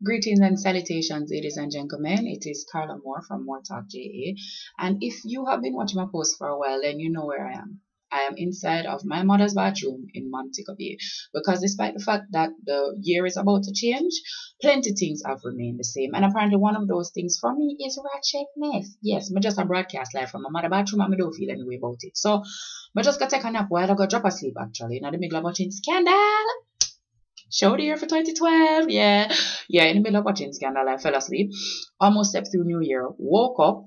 Greetings and salutations, ladies and gentlemen. It is Carla Moore from MooreTalkJa. And if you have been watching my posts for a while, then you know where I am. I am inside of my mother's bathroom in Montego Bay because despite the fact that the year is about to change, plenty things have remained the same. And apparently one of those things for me is ratchetness. Yes, I just a broadcast live from my mother's bathroom and I don't feel any way about it. So I just got to take a nap while I got drop asleep actually. In the middle of watching Scandal. Show the year for 2012. Yeah, in the middle of watching Scandal, I fell asleep. Almost slept through New Year. Woke up.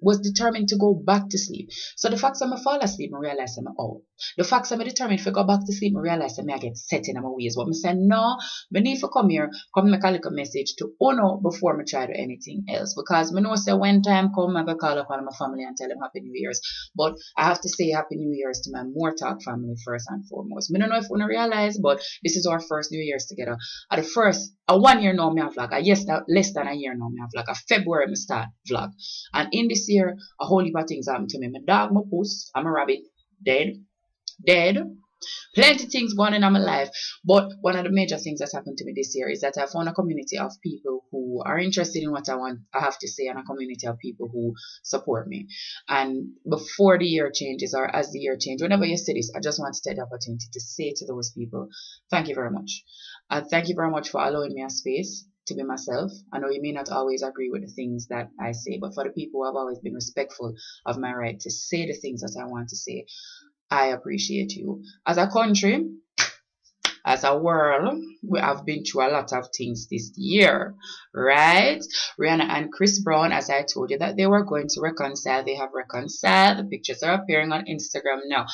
Was determined to go back to sleep. So the fact that I fall asleep, I realize I'm out. The fact that I'm determined to go back to sleep, I realize I get set in my ways. But I say, no, I need to come here, come make a little message to Uno before I try to do anything else. Because I know say when time come, I go call upon my family and tell them Happy New Year's. But I have to say Happy New Year's to my MooreTalk family first and foremost. I don't know if Uno realize, but this is our first New Year's together. At the first, a 1 year now, I have vlog. Yes, less than a year now, I have vlog. A February, I start vlog. And in this year, a whole heap of things happened to me. My dog, my puss, and my rabbit, dead. Plenty of things going on in my life. But one of the major things that's happened to me this year is that I found a community of people who are interested in what I have to say, and a community of people who support me. And before the year changes, or as the year changes, whenever you say this, I just want to take the opportunity to say to those people, thank you very much. Thank you very much for allowing me a space to be myself. I know you may not always agree with the things that I say, but for the people who have always been respectful of my right to say the things that I want to say, I appreciate you. As a country, as a world, we have been through a lot of things this year, right? Rihanna and Chris Brown, as I told you that they were going to reconcile, they have reconciled. The pictures are appearing on Instagram now.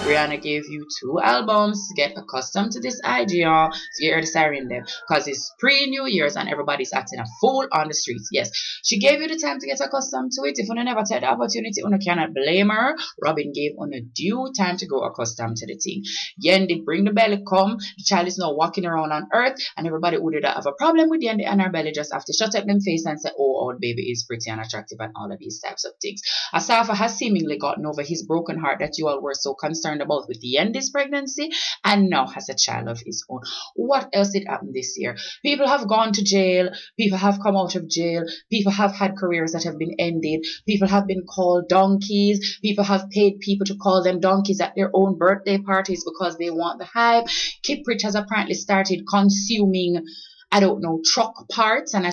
Rihanna gave you 2 albums to get accustomed to this idea, to get her desiring them, because it's pre-New Year's and everybody's acting a fool on the streets. Yes, she gave you the time to get accustomed to it. If you never take the opportunity, you cannot blame her. Robin gave on a due time to grow accustomed to the thing. Yendi bring the belly come. The child is now walking around on earth, and everybody who did have a problem with Yendi and her belly just have to shut up them face and say, oh, our baby is pretty and attractive and all of these types of things. Asafa has seemingly gotten over his broken heart that you all were so concerned about with the Yendi's pregnancy, and now has a child of his own. What else did happen this year? People have gone to jail. People have come out of jail. People have had careers that have been ended. People have been called donkeys. People have paid people to call them donkeys at their own birthday parties because they want the hype. Kiprich has apparently started consuming, I don't know, truck parts, and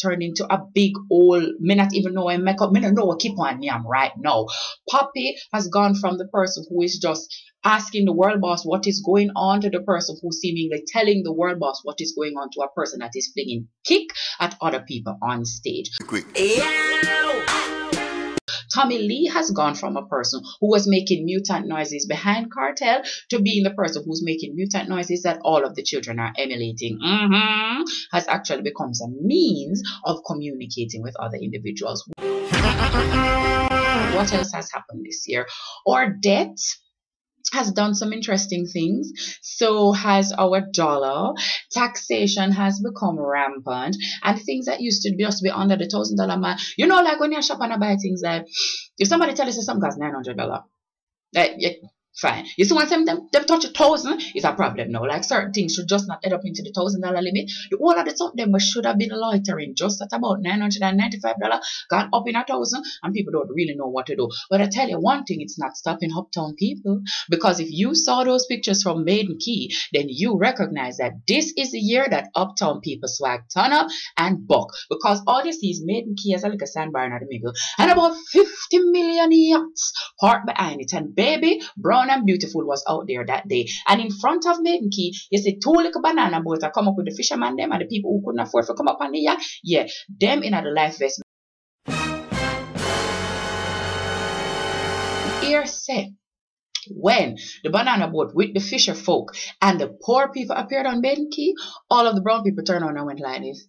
turned into a big old, me not even know I make up, me don't know what keep on me am right now. Poppy has gone from the person who is just asking the world boss what is going on to the person who seemingly telling the world boss what is going on to a person that is flinging kick at other people on stage. Tommy Lee has gone from a person who was making mutant noises behind Cartel to being the person who's making mutant noises that all of the children are emulating. Has actually becomes a means of communicating with other individuals. What else has happened this year? Our debt has done some interesting things. So has our dollar. Taxation has become rampant, and things that used to just be under the $1,000 mark. You know, like when you're shopping and buy things like, if somebody tells you something costs $900, like, yeah, fine. You see when them touch 1,000, it's a problem now. Like certain things should just not add up into the $1,000 limit. The whole of the top them should have been loitering just at about $995, gone up in 1,000, and people don't really know what to do. But I tell you one thing, it's not stopping uptown people, because if you saw those pictures from Maiden Key, then you recognize that this is the year that uptown people swag turn up and buck, because all you see is Maiden Key as a little sandbar in the middle, and about 50 million yachts parked behind it, and baby Brown and Beautiful was out there that day, and in front of Maiden Key you see 2 little banana boats that come up with the fisherman them and the people who couldn't afford to come up on the yacht. Yeah, them in the life vest. Here say, when the banana boat with the fisher folk and the poor people appeared on Maiden Key, all of the brown people turned on and went like this.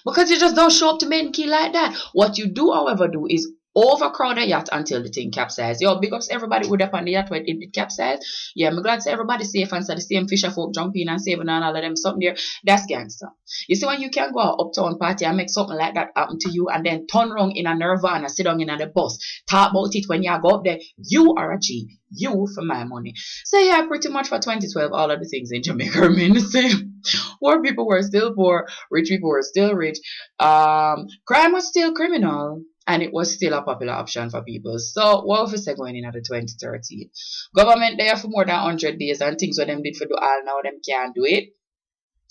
Because you just don't show up to Maiden Key like that. What you do, however, do is overcrowd the yacht until the thing capsized. Yo, big ups everybody who up on the yacht when it capsized. Yeah, I'm glad to everybody safe and so the same fisher folk jump in and saving and all of them something there. That's gangster. You see when you can go uptown party and make something like that happen to you and then turn around in a nirvana, sit down in the bus, talk about it when you go up there, you are a G. You for my money. So yeah, pretty much for 2012, all of the things in Jamaica remain the same. Poor people were still poor, rich people were still rich. Crime was still criminal. And it was still a popular option for people. So what if we say going in at the 2013? Government there for more than 100 days and things what them did for do all now them can't do it.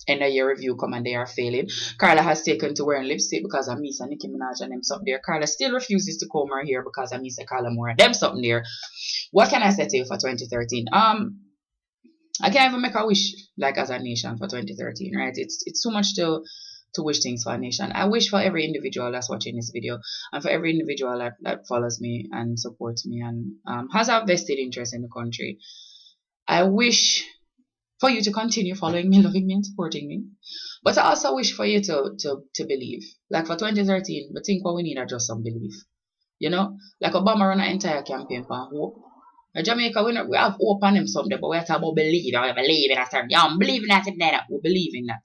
And a year review come and they are failing. Carla has taken to wearing lipstick because of Misa Nicki Minaj and them something there. Carla still refuses to comb her hair because of Misa Carla Moore and them something there. What can I say to you for 2013? I can't even make a wish like as a nation for 2013, right? It's too much to wish things for a nation. I wish for every individual that's watching this video and for every individual that follows me and supports me and has a vested interest in the country. I wish for you to continue following me, loving me and supporting me. But I also wish for you to believe. Like for 2013, but think what we need are just some belief. You know? Like Obama run an entire campaign for hope. In Jamaica, we have hope on him someday, but we have to about believe. I believe in that. Yeah, I'm believing that in that. We believe in that.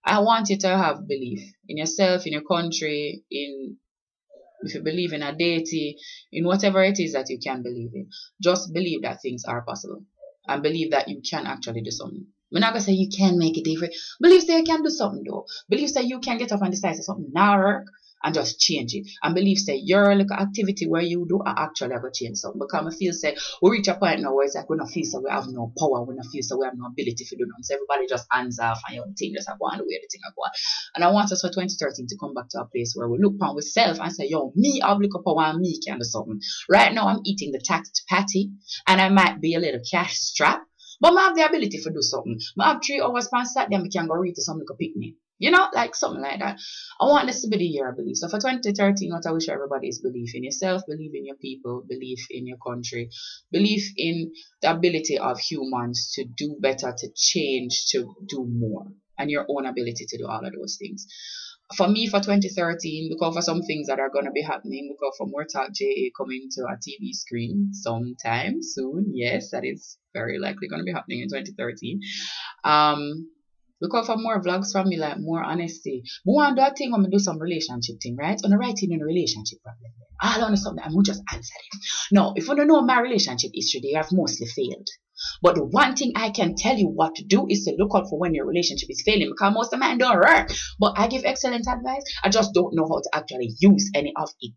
I want you to have belief in yourself, in your country, if you believe in a deity, in whatever it is that you can believe in. Just believe that things are possible and believe that you can actually do something. We're not going to say you can make it different. Believe that you can do something though. Believe that you can get up and decide that something now work and just change it. And believe that your little activity where you do are actually going to change something. Because I feel say we reach a point now where it's like we don't feel so we have no power, we don't feel so we have no ability to do nothing. So everybody just hands off and your thing just go on the way the thing go on. And I want us for 2013 to come back to a place where we look upon ourselves and say, yo, me have little power and me can do something. Right now I'm eating the taxed patty and I might be a little cash strapped, but I have the ability to do something. I have 3 hours per Saturday and I can go read to some little picnic. You know, like something like that. I want this to be the year of belief. So for 2013, what I wish everybody is belief in yourself, believe in your people, belief in your country, belief in the ability of humans to do better, to change, to do more, and your own ability to do all of those things. For me, for 2013, look out for some things that are going to be happening. Look out for MooreTalkJa coming to a TV screen sometime soon. Yes, that is very likely going to be happening in 2013. Look out for more vlogs from me, like more honesty. But one do a thing when I do some relationship thing, right? On the writing in a relationship problem. I'll understand something, I'm just answer it. Now, if you don't know my relationship history, they have mostly failed. But the one thing I can tell you what to do is to look out for when your relationship is failing, because most of mine don't work. But I give excellent advice. I just don't know how to actually use any of it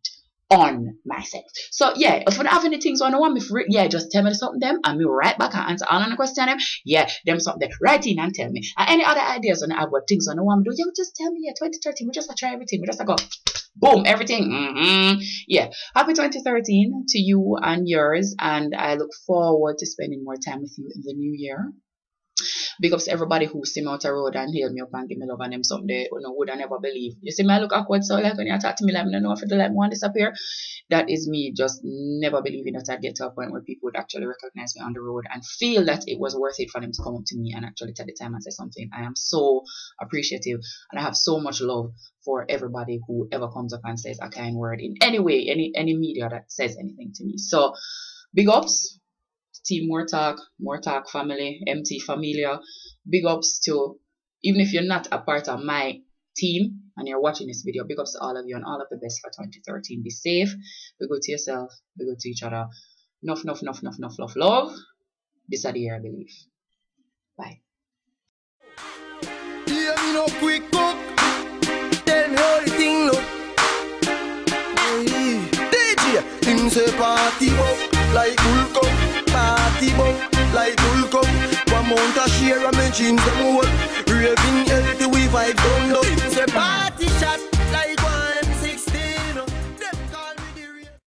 on myself. So yeah, if you don't have any things on the one, yeah, just tell me something them and me right back and answer all on the question them. Yeah, them something. Write in and tell me. And any other ideas on the what things on the one do, you just tell me. Yeah, 2013, we just try everything. We just go boom, everything. Yeah. Happy 2013 to you and yours, and I look forward to spending more time with you in the new year. Big ups to everybody who see me out the road and hail me up and give me love and them someday you know would I never believe. You see me I look awkward, so like when you talk to me like I don't know if I like want to disappear. That is me just never believing that I'd get to a point where people would actually recognize me on the road and feel that it was worth it for them to come up to me and actually take the time and say something. I am so appreciative and I have so much love for everybody who ever comes up and says a kind word in any way, any media that says anything to me. So big ups Team MooreTalk, MooreTalk family, MT Familia. Big ups to, even if you're not a part of my team and you're watching this video, big ups to all of you and all of the best for 2013. Be safe, be good to yourself, be good to each other. Enough love. This is the year I believe. Bye. Yeah, me no quick cook. Tell me how the thing look. DJ, him say party up like Hulk. Party bump like Hulk. One month a share of my jeans them work. Raving